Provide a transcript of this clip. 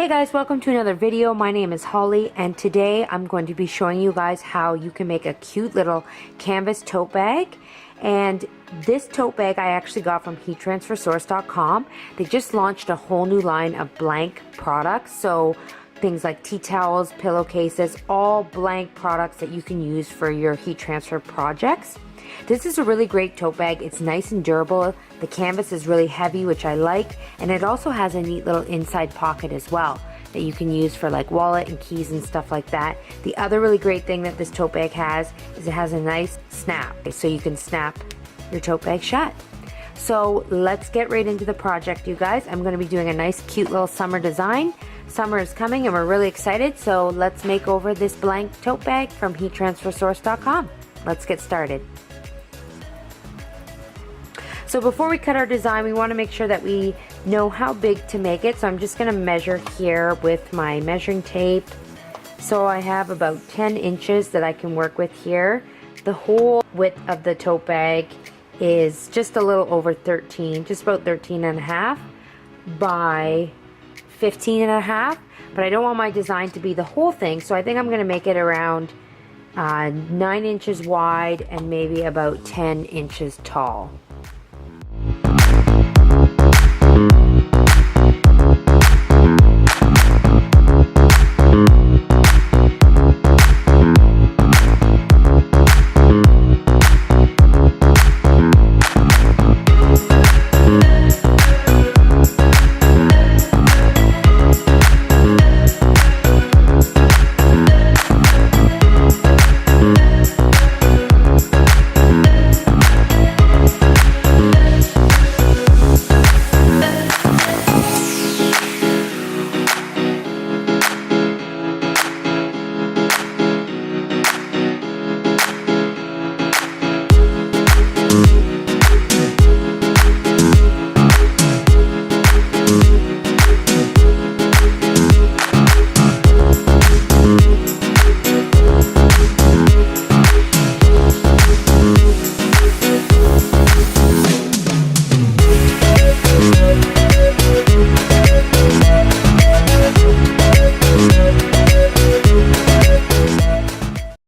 Hey guys, welcome to another video. My name is Holly and today I'm going to be showing you guys how you can make a cute little canvas tote bag. And this tote bag I actually got from heattransfersource.com. They just launched a whole new line of blank products. So things like tea towels, pillowcases, all blank products that you can use for your heat transfer projects. This is a really great tote bag. It's nice and durable. The canvas is really heavy, which I like, and it also has a neat little inside pocket as well that you can use for like wallet and keys and stuff like that. The other really great thing that this tote bag has is it has a nice snap, so you can snap your tote bag shut. So let's get right into the project, you guys. I'm going to be doing a nice cute little summer design. Summer is coming and we're really excited, so let's make over this blank tote bag from heattransfersource.com. Let's get started. So before we cut our design, we want to make sure that we know how big to make it. So I'm just going to measure here with my measuring tape. So I have about 10 inches that I can work with here. The whole width of the tote bag is just a little over 13, just about 13 and a half by 15 and a half. But I don't want my design to be the whole thing, so I think I'm going to make it around 9 inches wide and maybe about 10 inches tall.